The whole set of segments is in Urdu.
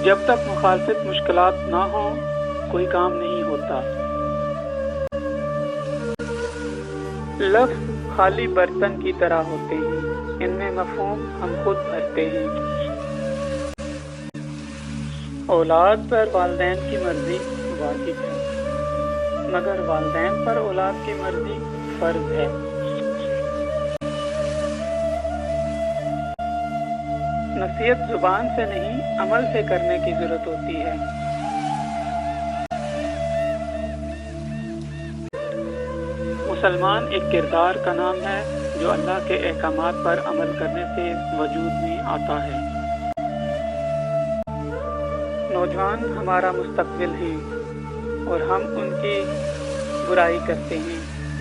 جب تک مخالفت مشکلات نہ ہوں کوئی کام نہیں ہوتا۔ لفظ خالی برتن کی طرح ہوتے ہیں، ان میں مفہوم ہم خود بھرتے ہیں۔ اولاد پر والدین کی مرضی واجب ہے، مگر والدین پر اولاد کی مرضی فرض ہے۔ نصیحت زبان سے نہیں، عمل سے کرنے کی ضرورت ہوتی ہے۔ مسلمان ایک کردار کا نام ہے جو اللہ کے احکامات پر عمل کرنے سے وجود میں آتا ہے۔ نوجوان ہمارا مستقبل ہیں اور ہم ان کی برائی کرتے ہیں،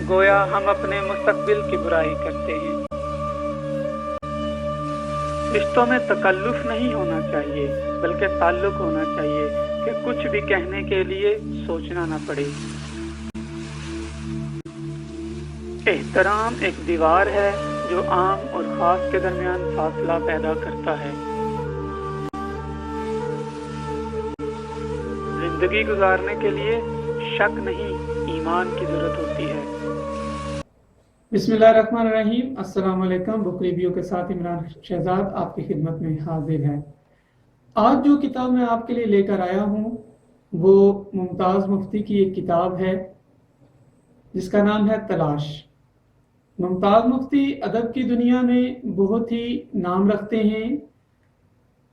گویا ہم اپنے مستقبل کی برائی کرتے ہیں۔ رشتوں میں تکلف نہیں ہونا چاہیے، بلکہ تعلق ہونا چاہیے کہ کچھ بھی کہنے کے لیے سوچنا نہ پڑے۔ احترام ایک دیوار ہے جو عام اور خاص کے درمیان فاصلہ پیدا کرتا ہے۔ زندگی گزارنے کے لیے شک نہیں، ایمان کی ضرورت ہوتی ہے۔ بسم اللہ الرحمن الرحیم۔ السلام علیکم۔ بک ریویو کے ساتھ عمران شہزاد آپ کی خدمت میں حاضر ہے۔ آج جو کتاب میں آپ کے لیے لے کر آیا ہوں وہ ممتاز مفتی کی ایک کتاب ہے جس کا نام ہے تلاش۔ ممتاز مفتی ادب کی دنیا میں بہت ہی نام رکھتے ہیں۔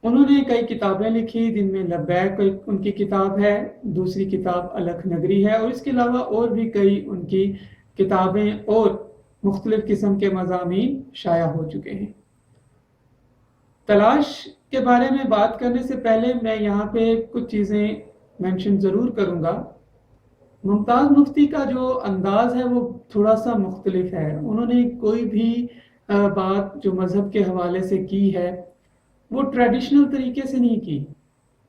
انہوں نے کئی کتابیں لکھی جن میں لبیک ان کی کتاب ہے، دوسری کتاب الکھ نگری ہے، اور اس کے علاوہ اور بھی کئی ان کی کتابیں اور مختلف قسم کے مضامین شائع ہو چکے ہیں۔ تلاش کے بارے میں بات کرنے سے پہلے میں یہاں پہ کچھ چیزیں مینشن ضرور کروں گا۔ ممتاز مفتی کا جو انداز ہے وہ تھوڑا سا مختلف ہے۔ انہوں نے کوئی بھی بات جو مذہب کے حوالے سے کی ہے وہ ٹریڈیشنل طریقے سے نہیں کی۔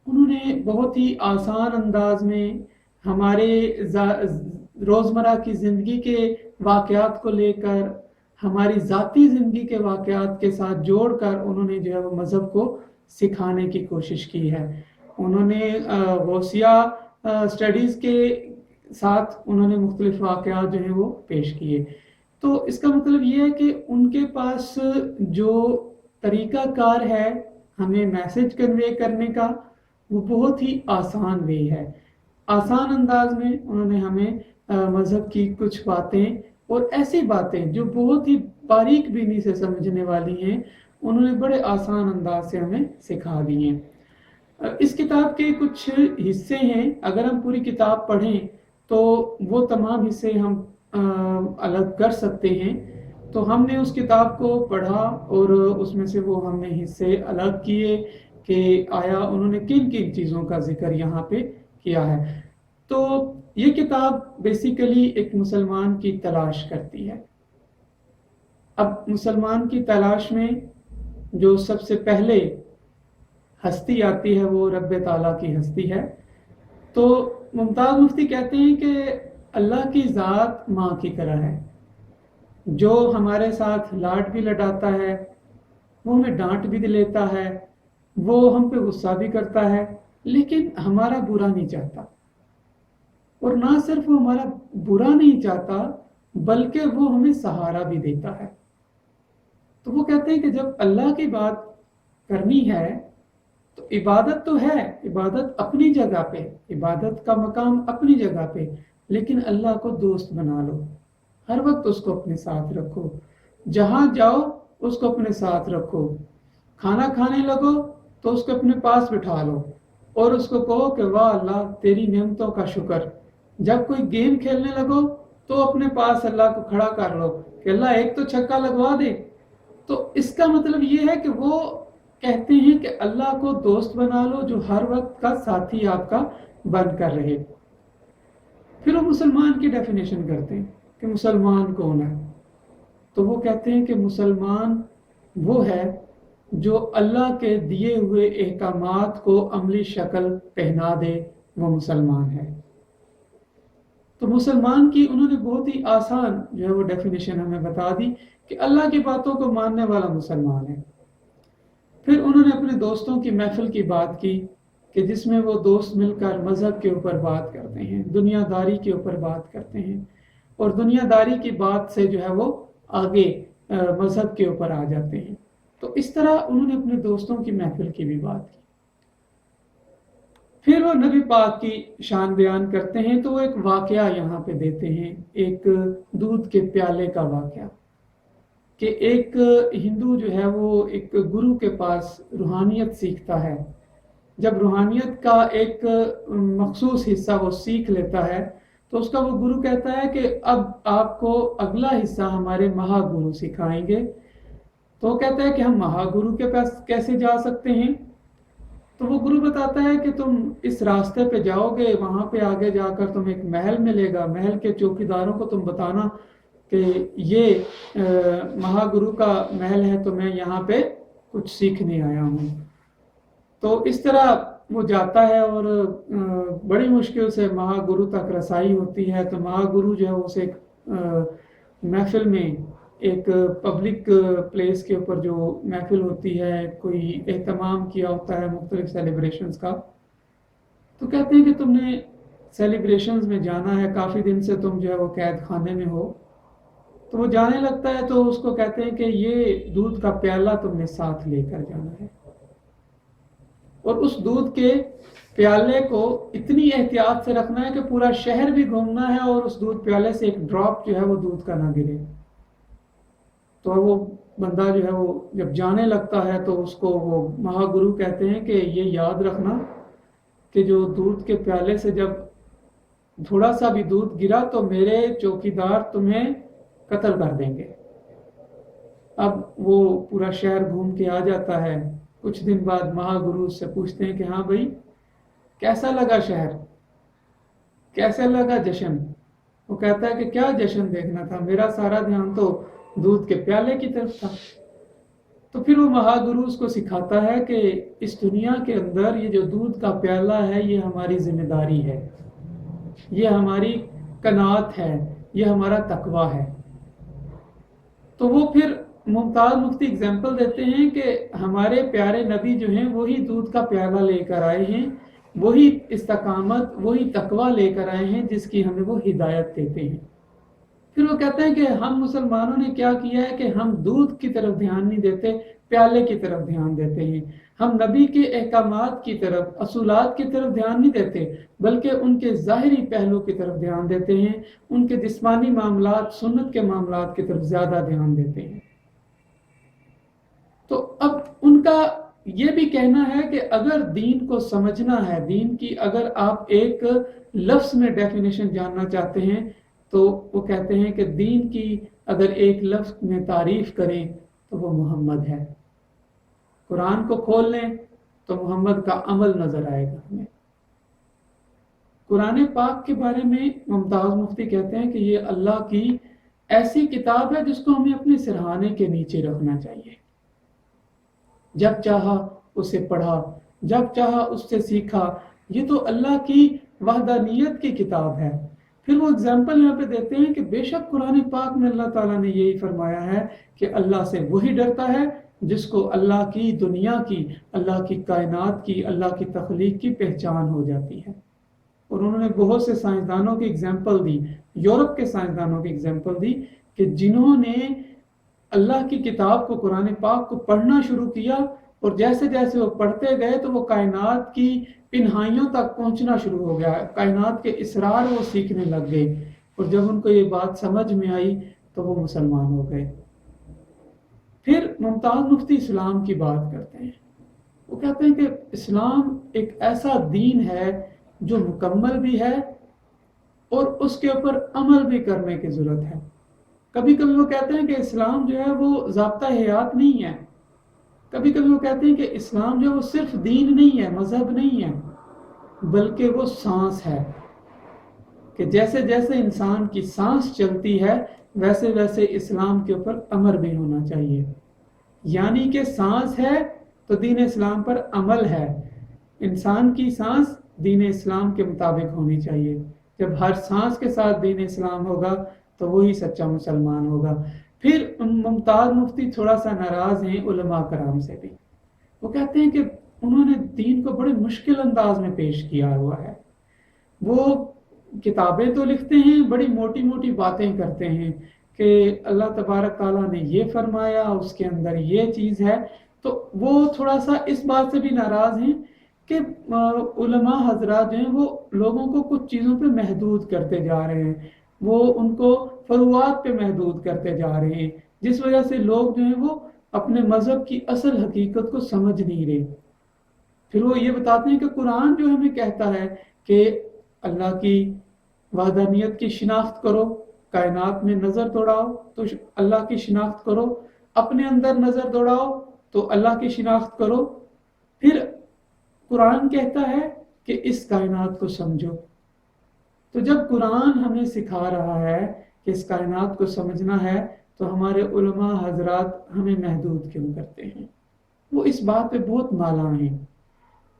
انہوں نے بہت ہی آسان انداز میں ہمارے روزمرہ کی زندگی کے واقعات کو لے کر، ہماری ذاتی زندگی کے واقعات کے ساتھ جوڑ کر انہوں نے جو ہے وہ مذہب کو سکھانے کی کوشش کی ہے۔ انہوں نے غوثیہ اسٹڈیز کے ساتھ انہوں نے مختلف واقعات جو ہیں وہ پیش کیے۔ تو اس کا مطلب یہ ہے کہ ان کے پاس جو طریقہ کار ہے ہمیں میسج کنوے کرنے کا وہ بہت ہی آسان وے ہے۔ آسان انداز میں انہوں نے ہمیں مذہب کی کچھ باتیں اور ایسی باتیں جو بہت ہی باریک بینی سے سمجھنے والی ہیں انہوں نے بڑے آسان انداز سے ہمیں سکھا دی ہیں۔ اس کتاب کے کچھ حصے ہیں، اگر ہم پوری کتاب پڑھیں تو وہ تمام حصے ہم الگ کر سکتے ہیں۔ تو ہم نے اس کتاب کو پڑھا اور اس میں سے وہ ہم نے حصے الگ کیے کہ آیا انہوں نے کن کن چیزوں کا ذکر یہاں پہ کیا ہے۔ تو یہ کتاب بیسیکلی ایک مسلمان کی تلاش کرتی ہے۔ اب مسلمان کی تلاش میں جو سب سے پہلے ہستی آتی ہے وہ رب تعالیٰ کی ہستی ہے۔ تو ممتاز مفتی کہتے ہیں کہ اللہ کی ذات ماں کی طرح ہے، جو ہمارے ساتھ لاڈ بھی لڈاتا ہے، وہ ہمیں ڈانٹ بھی لیتا ہے، وہ ہم پہ غصہ بھی کرتا ہے، لیکن ہمارا برا نہیں چاہتا۔ اور نہ صرف وہ ہمارا برا نہیں چاہتا بلکہ وہ ہمیں سہارا بھی دیتا ہے۔ تو وہ کہتے ہیں کہ جب اللہ کی بات کرنی ہے تو عبادت تو ہے، عبادت اپنی جگہ پہ، عبادت کا مقام اپنی جگہ پہ، لیکن اللہ کو دوست بنا لو، ہر وقت اس کو اپنے ساتھ رکھو، جہاں جاؤ اس کو اپنے ساتھ رکھو، کھانا کھانے لگو تو اس کو اپنے پاس بٹھا لو اور اس کو کہو کہ واہ اللہ تیری نعمتوں کا شکر۔ جب کوئی گیم کھیلنے لگو تو اپنے پاس اللہ کو کھڑا کر لو کہ اللہ ایک تو چھکا لگوا دے۔ تو اس کا مطلب یہ ہے کہ وہ کہتے ہیں کہ اللہ کو دوست بنا لو جو ہر وقت کا ساتھی آپ کا بن کر رہے۔ پھر وہ مسلمان کی ڈیفینیشن کرتے ہیں کہ مسلمان کون ہے۔ تو وہ کہتے ہیں کہ مسلمان وہ ہے جو اللہ کے دیے ہوئے احکامات کو عملی شکل پہنا دے، وہ مسلمان ہے۔ تو مسلمان کی انہوں نے بہت ہی آسان جو ہے وہ ڈیفینیشن ہمیں بتا دی کہ اللہ کی باتوں کو ماننے والا مسلمان ہے۔ پھر انہوں نے اپنے دوستوں کی محفل کی بات کی کہ جس میں وہ دوست مل کر مذہب کے اوپر بات کرتے ہیں، دنیا داری کے اوپر بات کرتے ہیں، اور دنیا داری کی بات سے جو ہے وہ آگے مذہب کے اوپر آ جاتے ہیں۔ تو اس طرح انہوں نے اپنے دوستوں کی محفل کی بھی بات کی۔ پھر وہ نبی پاک کی شان بیان کرتے ہیں تو وہ ایک واقعہ یہاں پہ دیتے ہیں، ایک دودھ کے پیالے کا واقعہ، کہ ایک ہندو جو ہے وہ ایک گرو کے پاس روحانیت سیکھتا ہے۔ جب روحانیت کا ایک مخصوص حصہ وہ سیکھ لیتا ہے تو اس کا وہ گرو کہتا ہے کہ اب آپ کو اگلا حصہ ہمارے مہا گرو سکھائیں گے۔ تو وہ کہتا ہے کہ ہم مہا گرو کے پاس کیسے جا سکتے ہیں؟ تو وہ گرو بتاتا ہے کہ تم اس راستے پہ جاؤ گے، وہاں پہ آگے جا کر تم ایک محل ملے گا، محل کے چوکیداروں کو تم بتانا کہ یہ مہا گرو کا محل ہے، تو میں یہاں پہ کچھ سیکھنے آیا ہوں۔ تو اس طرح وہ جاتا ہے اور بڑی مشکل سے مہا گرو تک رسائی ہوتی ہے۔ تو مہا گرو جو ہے اسے ایک محفل میں، ایک پبلک پلیس کے اوپر جو محفل ہوتی ہے، کوئی اہتمام کیا ہوتا ہے مختلف سیلیبریشنز کا، تو کہتے ہیں کہ تم نے سیلیبریشنز میں جانا ہے، کافی دن سے تم جو ہے وہ قید خانے میں ہو۔ تو وہ جانے لگتا ہے تو اس کو کہتے ہیں کہ یہ دودھ کا پیالہ تم نے ساتھ لے کر جانا ہے، اور اس دودھ کے پیالے کو اتنی احتیاط سے رکھنا ہے کہ پورا شہر بھی گھومنا ہے اور اس دودھ پیالے سے ایک ڈراپ جو ہے وہ دودھ کا نہ گرے۔ تو وہ بندہ جو ہے وہ جب جانے لگتا ہے تو اس کو وہ مہا گرو کہتے ہیں کہ یہ یاد رکھنا کہ جو دودھ کے پیالے سے جب تھوڑا سا بھی دودھ گرا تو میرے چوکیدار تمہیں قتل کر دیں گے۔ اب وہ پورا شہر گھوم کے آ جاتا ہے۔ کچھ دن بعد مہا گرو سے پوچھتے ہیں کہ ہاں بھائی کیسا لگا شہر، کیسا لگا جشن؟ وہ کہتا ہے کہ کیا جشن دیکھنا تھا، میرا سارا دھیان تو دودھ کے پیالے کی طرف تھا۔ تو پھر وہ مہا گرو اس کو سکھاتا ہے کہ اس دنیا کے اندر یہ جو دودھ کا پیالہ ہے یہ ہماری ذمہ داری ہے، یہ ہماری قناعت ہے، یہ ہمارا تقویٰ ہے۔ تو وہ پھر ممتاز مفتی اگزامپل دیتے ہیں کہ ہمارے پیارے نبی جو ہیں وہی دودھ کا پیالہ لے کر آئے ہیں، وہی استقامت، وہی تقویٰ لے کر آئے ہیں جس کی ہمیں وہ ہدایت دیتے ہیں۔ پھر وہ کہتے ہیں کہ ہم مسلمانوں نے کیا کیا ہے کہ ہم دودھ کی طرف دھیان نہیں دیتے، پیالے کی طرف دھیان دیتے ہیں۔ ہم نبی کے احکامات کی طرف، اصولات کی طرف دھیان نہیں دیتے، بلکہ ان کے ظاہری پہلو کی طرف دھیان دیتے ہیں، ان کے جسمانی معاملات، سنت کے معاملات کی طرف زیادہ دھیان دیتے ہیں۔ تو اب ان کا یہ بھی کہنا ہے کہ اگر دین کو سمجھنا ہے، دین کی اگر آپ ایک لفظ میں ڈیفینیشن جاننا چاہتے ہیں تو وہ کہتے ہیں کہ دین کی اگر ایک لفظ میں تعریف کریں تو وہ محمد ہے۔ قرآن کو کھول لیں تو محمد کا عمل نظر آئے گا ہمیں۔ قرآن پاک کے بارے میں ممتاز مفتی کہتے ہیں کہ یہ اللہ کی ایسی کتاب ہے جس کو ہمیں اپنے سرہانے کے نیچے رکھنا چاہیے۔ جب چاہا اسے پڑھا، جب چاہا اس سے سیکھا، یہ تو اللہ کی وحدانیت کی کتاب ہے۔ پھر وہ اگزامپل یہاں پہ دیتے ہیں کہ بے شک قرآن پاک میں اللہ تعالیٰ نے یہی فرمایا ہے کہ اللہ سے وہی ڈرتا ہے جس کو اللہ کی دنیا کی، اللہ کی کائنات کی، اللہ کی تخلیق کی پہچان ہو جاتی ہے۔ اور انہوں نے بہت سے سائنسدانوں کی اگزامپل دی، یورپ کے سائنسدانوں کی اگزامپل دی کہ جنہوں نے اللہ کی کتاب کو، قرآن پاک کو پڑھنا شروع کیا اور جیسے جیسے وہ پڑھتے گئے تو وہ کائنات کی پنہائیوں تک پہنچنا شروع ہو گیا، کائنات کے اسرار وہ سیکھنے لگ گئے، اور جب ان کو یہ بات سمجھ میں آئی تو وہ مسلمان ہو گئے۔ پھر ممتاز مفتی اسلام کی بات کرتے ہیں۔ وہ کہتے ہیں کہ اسلام ایک ایسا دین ہے جو مکمل بھی ہے اور اس کے اوپر عمل بھی کرنے کی ضرورت ہے۔ کبھی کبھی وہ کہتے ہیں کہ اسلام جو ہے وہ ضابطہ حیات نہیں ہے، کبھی کبھی وہ کہتے ہیں کہ اسلام جو ہے وہ صرف دین نہیں ہے، مذہب نہیں ہے، بلکہ وہ سانس ہے، کہ جیسے جیسے انسان کی سانس چلتی ہے ویسے ویسے اسلام کے اوپر عمل بھی ہونا چاہیے۔ یعنی کہ سانس ہے تو دین اسلام پر عمل ہے، انسان کی سانس دین اسلام کے مطابق ہونی چاہیے۔ جب ہر سانس کے ساتھ دین اسلام ہوگا تو وہی سچا مسلمان ہوگا۔ پھر ممتاز مفتی تھوڑا سا ناراض ہیں علماء کرام سے بھی۔ وہ کہتے ہیں کہ انہوں نے دین کو بڑے مشکل انداز میں پیش کیا ہوا ہے. وہ کتابیں تو لکھتے ہیں، بڑی موٹی موٹی باتیں کرتے ہیں کہ اللہ تبارک تعالیٰ نے یہ فرمایا، اس کے اندر یہ چیز ہے. تو وہ تھوڑا سا اس بات سے بھی ناراض ہیں کہ علماء حضرات جو ہیں وہ لوگوں کو کچھ چیزوں پہ محدود کرتے جا رہے ہیں، وہ ان کو فروعات پہ محدود کرتے جا رہے ہیں، جس وجہ سے لوگ جو ہیں وہ اپنے مذہب کی اصل حقیقت کو سمجھ نہیں رہے. پھر وہ یہ بتاتے ہیں کہ قرآن جو ہمیں کہتا ہے کہ اللہ کی وحدانیت کی شناخت کرو، کائنات میں نظر دوڑاؤ تو اللہ کی شناخت کرو، اپنے اندر نظر دوڑاؤ تو اللہ کی شناخت کرو. پھر قرآن کہتا ہے کہ اس کائنات کو سمجھو. تو جب قرآن ہمیں سکھا رہا ہے کہ اس کائنات کو سمجھنا ہے تو ہمارے علماء حضرات ہمیں محدود کیوں کرتے ہیں؟ وہ اس بات پہ بہت مالا ہیں.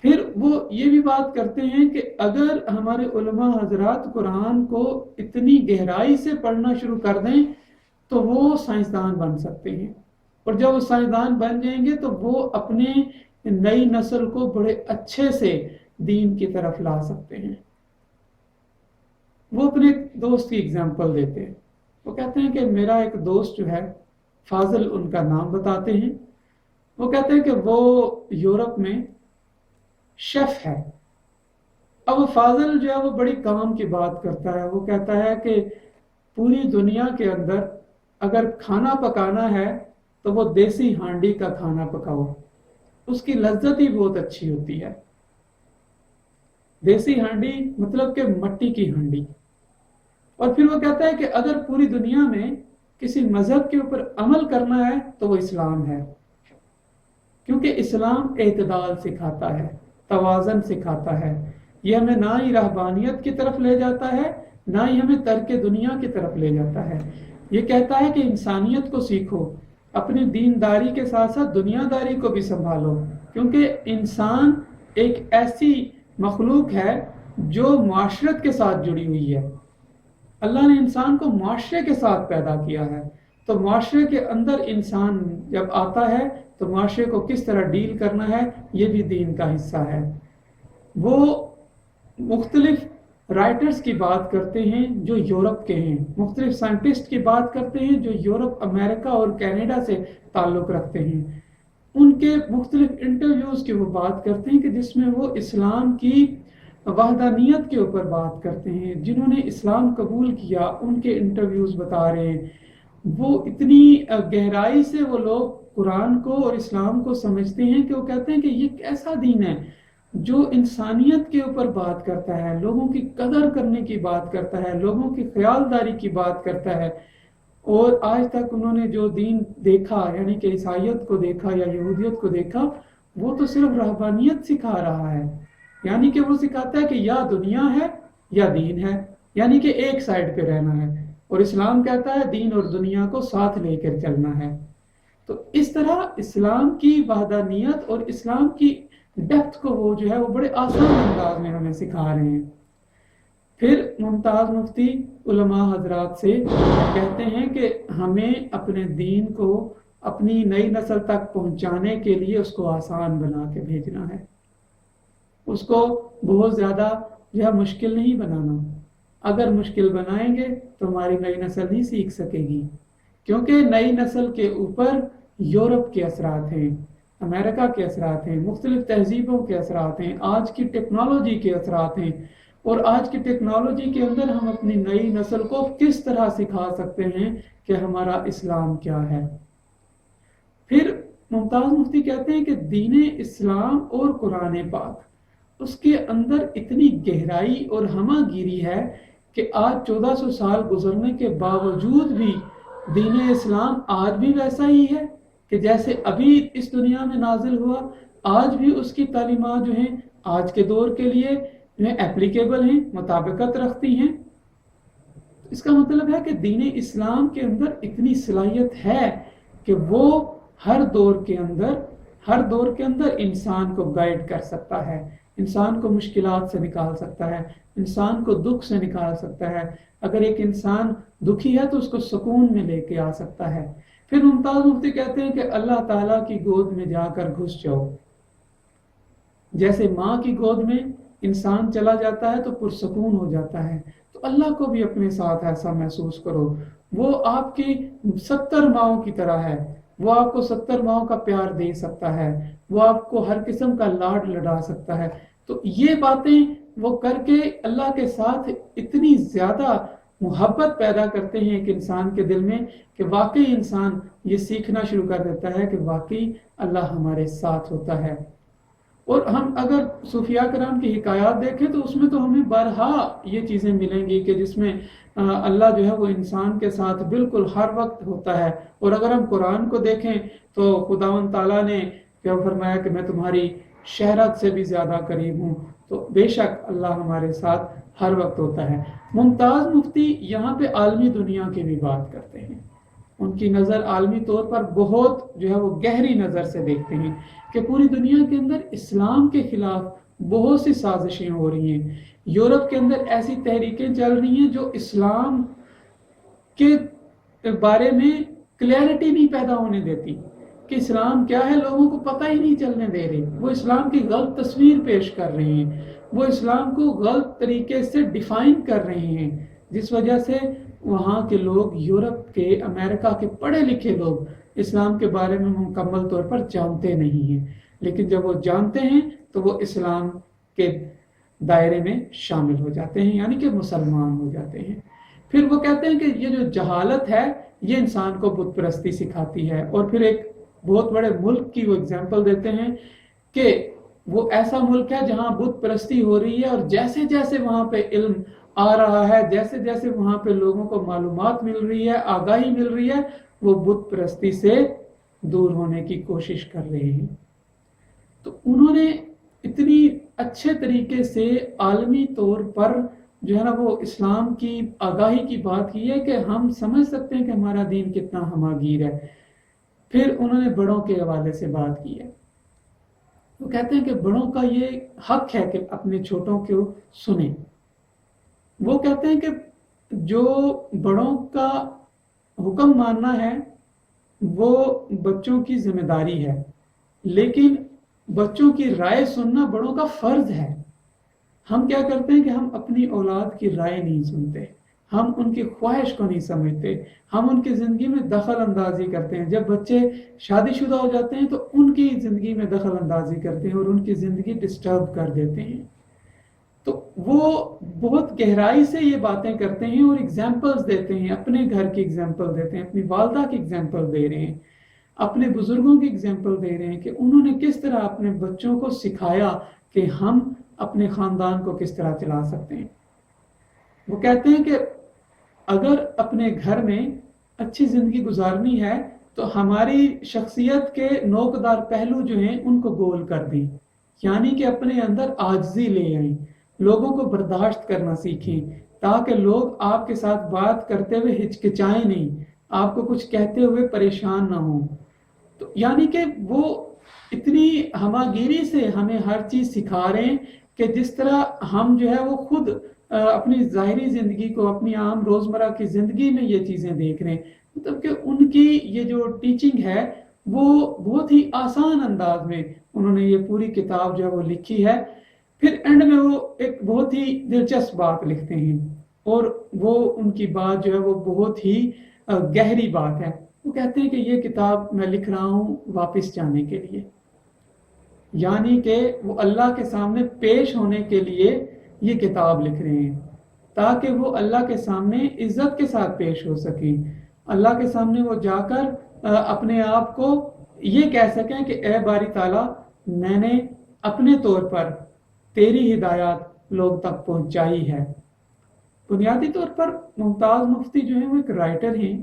پھر وہ یہ بھی بات کرتے ہیں کہ اگر ہمارے علماء حضرات قرآن کو اتنی گہرائی سے پڑھنا شروع کر دیں تو وہ سائنسدان بن سکتے ہیں، اور جب وہ سائنسدان بن جائیں گے تو وہ اپنے نئی نسل کو بڑے اچھے سے دین کی طرف لا سکتے ہیں. وہ اپنے ایک دوست کی اگزامپل دیتے ہیں. وہ کہتے ہیں کہ میرا ایک دوست جو ہے، فاضل ان کا نام بتاتے ہیں، وہ کہتے ہیں کہ وہ یورپ میں شیف ہے. اب وہ فاضل جو ہے وہ بڑی کام کی بات کرتا ہے. وہ کہتا ہے کہ پوری دنیا کے اندر اگر کھانا پکانا ہے تو وہ دیسی ہانڈی کا کھانا پکاؤ، اس کی لذت ہی بہت اچھی ہوتی ہے. دیسی ہانڈی مطلب کہ مٹی کی ہانڈی. اور پھر وہ کہتا ہے کہ اگر پوری دنیا میں کسی مذہب کے اوپر عمل کرنا ہے تو وہ اسلام ہے، کیونکہ اسلام اعتدال سکھاتا ہے، توازن سکھاتا ہے. یہ ہمیں نہ ہی رہبانیت کی طرف لے جاتا ہے، نہ ہی ہمیں ترک دنیا کی طرف لے جاتا ہے. یہ کہتا ہے کہ انسانیت کو سیکھو، اپنی دینداری کے ساتھ ساتھ دنیا داری کو بھی سنبھالو، کیونکہ انسان ایک ایسی مخلوق ہے جو معاشرت کے ساتھ جڑی ہوئی ہے. اللہ نے انسان کو معاشرے کے ساتھ پیدا کیا ہے، تو معاشرے کے اندر انسان جب آتا ہے تو معاشرے کو کس طرح ڈیل کرنا ہے یہ بھی دین کا حصہ ہے. وہ مختلف رائٹرز کی بات کرتے ہیں جو یورپ کے ہیں، مختلف سائنٹسٹ کی بات کرتے ہیں جو یورپ، امریکہ اور کینیڈا سے تعلق رکھتے ہیں. ان کے مختلف انٹرویوز کی وہ بات کرتے ہیں کہ جس میں وہ اسلام کی وحدانیت کے اوپر بات کرتے ہیں. جنہوں نے اسلام قبول کیا ان کے انٹرویوز بتا رہے ہیں. وہ اتنی گہرائی سے وہ لوگ قرآن کو اور اسلام کو سمجھتے ہیں کہ وہ کہتے ہیں کہ یہ ایسا دین ہے جو انسانیت کے اوپر بات کرتا ہے، لوگوں کی قدر کرنے کی بات کرتا ہے، لوگوں کی خیالداری کی بات کرتا ہے. اور آج تک انہوں نے جو دین دیکھا، یعنی کہ عیسائیت کو دیکھا یا یہودیت کو دیکھا، وہ تو صرف رہبانیت سکھا رہا ہے. یعنی کہ وہ سکھاتا ہے کہ یا دنیا ہے یا دین ہے، یعنی کہ ایک سائڈ پہ رہنا ہے. اور اسلام کہتا ہے دین اور دنیا کو ساتھ لے کر چلنا ہے. تو اس طرح اسلام کی وحدانیت اور اسلام کی ڈیپتھ کو وہ جو ہے وہ بڑے آسان انداز میں ہمیں سکھا رہے ہیں. پھر ممتاز مفتی علماء حضرات سے کہتے ہیں کہ ہمیں اپنے دین کو اپنی نئی نسل تک پہنچانے کے لیے اس کو آسان بنا کے بھیجنا ہے، اس کو بہت زیادہ جو ہے مشکل نہیں بنانا. اگر مشکل بنائیں گے تو ہماری نئی نسل نہیں سیکھ سکے گی، کیونکہ نئی نسل کے اوپر یورپ کے اثرات ہیں، امریکہ کے اثرات ہیں، مختلف تہذیبوں کے اثرات ہیں، آج کی ٹیکنالوجی کے اثرات ہیں. اور آج کی ٹیکنالوجی کے اندر ہم اپنی نئی نسل کو کس طرح سکھا سکتے ہیں کہ ہمارا اسلام کیا ہے. پھر ممتاز مفتی کہتے ہیں کہ دین اسلام اور قرآن پاک، اس کے اندر اتنی گہرائی اور ہمہ گیری ہے کہ آج 1400 سال گزرنے کے باوجود بھی دین اسلام آج بھی ویسا ہی ہے کہ جیسے ابھی اس دنیا میں نازل ہوا. آج بھی اس کی تعلیمات جو ہیں آج کے دور کے لیے جو اپلیکیبل ہیں، مطابقت رکھتی ہیں. اس کا مطلب ہے کہ دین اسلام کے اندر اتنی صلاحیت ہے کہ وہ ہر دور کے اندر انسان کو گائیڈ کر سکتا ہے، انسان کو مشکلات سے نکال سکتا ہے، انسان کو دکھ سے نکال سکتا ہے. اگر ایک انسان دکھی ہے تو اس کو سکون میں لے کے آ سکتا ہے. پھر ممتاز مفتی کہتے ہیں کہ اللہ تعالیٰ کی گود میں جا کر گھس جاؤ. جیسے ماں کی گود میں انسان چلا جاتا ہے تو پرسکون ہو جاتا ہے، تو اللہ کو بھی اپنے ساتھ ایسا محسوس کرو، وہ آپ کی 70 ماؤں کی طرح ہے، وہ آپ کو 70 ماؤں کا پیار دے سکتا ہے، وہ آپ کو ہر قسم کا لاڈ لڈا سکتا ہے۔ تو یہ باتیں وہ کر کے اللہ کے ساتھ اتنی زیادہ محبت پیدا کرتے ہیں ایک انسان کے دل میں کہ واقعی انسان یہ سیکھنا شروع کر دیتا ہے کہ واقعی اللہ ہمارے ساتھ ہوتا ہے۔ اور ہم اگر صوفیاء کرام کی حکایات دیکھیں تو اس میں تو ہمیں بارہا یہ چیزیں ملیں گی کہ جس میں اللہ جو ہے وہ انسان کے ساتھ بالکل ہر وقت ہوتا ہے۔ اور اگر ہم قرآن کو دیکھیں تو خداوند تعالیٰ نے کیا فرمایا کہ میں تمہاری شہرت سے بھی زیادہ قریب ہوں، تو بے شک اللہ ہمارے ساتھ ہر وقت ہوتا ہے۔ ممتاز مفتی یہاں پہ عالمی دنیا کی بھی بات کرتے ہیں، ان کی نظر عالمی طور پر بہت جو ہے وہ گہری نظر سے دیکھتے ہیں کہ پوری دنیا کے اندر اسلام کے خلاف بہت سی سازشیں ہو رہی ہیں۔ یورپ کے اندر ایسی تحریکیں چل رہی ہیں جو اسلام کے بارے میں کلیئرٹی نہیں پیدا ہونے دیتی کہ اسلام کیا ہے، لوگوں کو پتہ ہی نہیں چلنے دے رہے، وہ اسلام کی غلط تصویر پیش کر رہے ہیں، وہ اسلام کو غلط طریقے سے ڈیفائن کر رہے ہیں، جس وجہ سے وہاں کے لوگ، یورپ کے، امریکہ کے پڑھے لکھے لوگ اسلام کے بارے میں مکمل طور پر جانتے نہیں ہیں، لیکن جب وہ جانتے ہیں تو وہ اسلام کے دائرے میں شامل ہو جاتے ہیں، یعنی کہ مسلمان ہو جاتے ہیں۔ پھر وہ کہتے ہیں کہ یہ جو جہالت ہے یہ انسان کو بت پرستی سکھاتی ہے، اور پھر ایک بہت بڑے ملک کی وہ اگزامپل دیتے ہیں کہ وہ ایسا ملک ہے جہاں بت پرستی ہو رہی ہے، اور جیسے جیسے وہاں پہ علم آ رہا ہے، جیسے جیسے وہاں پہ لوگوں کو معلومات مل رہی ہے، آگاہی مل رہی ہے، وہ بت پرستی سے دور ہونے کی کوشش کر رہے ہیں۔ تو انہوں نے اتنی اچھے طریقے سے عالمی طور پر جو ہے نا وہ اسلام کی آگاہی کی بات کی ہے کہ ہم سمجھ سکتے ہیں کہ ہمارا دین کتنا ہماگیر ہے۔ پھر انہوں نے بڑوں کے حوالے سے بات کی ہے، وہ کہتے ہیں کہ بڑوں کا یہ حق ہے کہ اپنے چھوٹوں کو سنیں۔ وہ کہتے ہیں کہ جو بڑوں کا حکم ماننا ہے وہ بچوں کی ذمہ داری ہے، لیکن بچوں کی رائے سننا بڑوں کا فرض ہے۔ ہم کیا کرتے ہیں کہ ہم اپنی اولاد کی رائے نہیں سنتے، ہم ان کی خواہش کو نہیں سمجھتے، ہم ان کی زندگی میں دخل اندازی کرتے ہیں۔ جب بچے شادی شدہ ہو جاتے ہیں تو ان کی زندگی میں دخل اندازی کرتے ہیں اور ان کی زندگی ڈسٹرب کر دیتے ہیں۔ تو وہ بہت گہرائی سے یہ باتیں کرتے ہیں اور ایگزامپلز دیتے ہیں، اپنے گھر کی ایگزامپل دیتے ہیں، اپنی والدہ کی ایگزامپل دے رہے ہیں، اپنے بزرگوں کی ایگزامپل دے رہے ہیں کہ انہوں نے کس طرح اپنے بچوں کو سکھایا کہ ہم اپنے خاندان کو کس طرح چلا سکتے ہیں۔ وہ کہتے ہیں کہ اگر اپنے گھر میں اچھی زندگی گزارنی ہے تو ہماری شخصیت کے نوکدار پہلو جو ہیں ان کو گول کر دیں، یعنی کہ اپنے اندر عاجزی لے آئیں، لوگوں کو برداشت کرنا سیکھیں، تاکہ لوگ آپ کے ساتھ بات کرتے ہوئے ہچکچائیں نہیں، آپ کو کچھ کہتے ہوئے پریشان نہ ہوں۔ تو یعنی کہ وہ اتنی ہماگیری سے ہمیں ہر چیز سکھا رہے ہیں کہ جس طرح ہم جو ہے وہ خود اپنی ظاہری زندگی کو، اپنی عام روزمرہ کی زندگی میں یہ چیزیں دیکھ رہے ہیں، مطلب کہ ان کی یہ جو ٹیچنگ ہے وہ بہت ہی آسان انداز میں انہوں نے یہ پوری کتاب جو ہے وہ لکھی ہے۔ پھر اینڈ میں وہ ایک بہت ہی دلچسپ بات لکھتے ہیں، اور وہ ان کی بات جو ہے وہ بہت ہی گہری بات ہے۔ وہ کہتے ہیں کہ یہ کتاب میں لکھ رہا ہوں واپس جانے کے لیے، یعنی کہ وہ اللہ کے سامنے پیش ہونے کے لیے یہ کتاب لکھ رہے ہیں، تاکہ وہ اللہ کے سامنے عزت کے ساتھ پیش ہو سکیں، اللہ کے سامنے وہ جا کر اپنے آپ کو یہ کہہ سکیں کہ اے باری تعالیٰ، میں نے اپنے طور پر تیری ہدایات لوگ تک پہنچائی ہے۔ بنیادی طور پر ممتاز مفتی جو ہیں وہ ایک رائٹر ہیں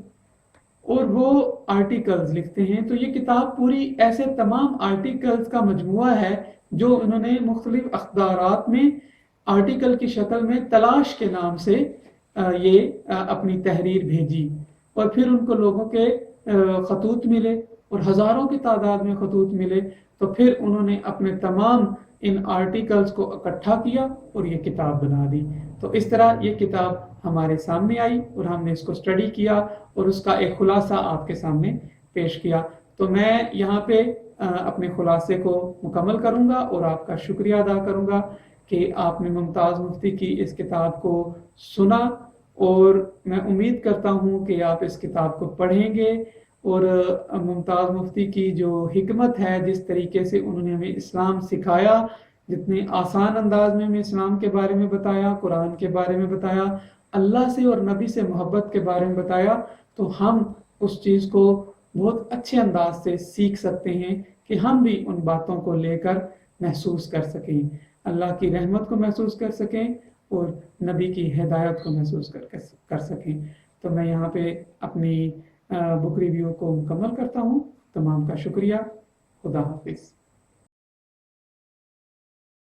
اور وہ آرٹیکلز لکھتے ہیں، تو یہ کتاب پوری ایسے تمام آرٹیکلز کا مجموعہ ہے جو انہوں نے مختلف اخبارات میں آرٹیکل کی شکل میں تلاش کے نام سے یہ اپنی تحریر بھیجی، اور پھر ان کو لوگوں کے خطوط ملے اور ہزاروں کی تعداد میں خطوط ملے، تو پھر انہوں نے اپنے تمام ان آرٹیکلز کو اکٹھا کیا اور یہ کتاب بنا دی۔ تو اس طرح یہ کتاب ہمارے سامنے آئی اور ہم نے اس کو اسٹڈی کیا اور اس کا ایک خلاصہ آپ کے سامنے پیش کیا۔ تو میں یہاں پہ اپنے خلاصے کو مکمل کروں گا اور آپ کا شکریہ ادا کروں گا کہ آپ نے ممتاز مفتی کی اس کتاب کو سنا، اور میں امید کرتا ہوں کہ آپ اس کتاب کو پڑھیں گے، اور ممتاز مفتی کی جو حکمت ہے، جس طریقے سے انہوں نے ہمیں اسلام سکھایا، جتنے آسان انداز میں ہمیں اسلام کے بارے میں بتایا، قرآن کے بارے میں بتایا، اللہ سے اور نبی سے محبت کے بارے میں بتایا، تو ہم اس چیز کو بہت اچھے انداز سے سیکھ سکتے ہیں کہ ہم بھی ان باتوں کو لے کر محسوس کر سکیں، اللہ کی رحمت کو محسوس کر سکیں اور نبی کی ہدایت کو محسوس کر سکیں۔ تو میں یہاں پہ اپنی بک ریویو کو مکمل کرتا ہوں۔ تمام کا شکریہ۔ خدا حافظ۔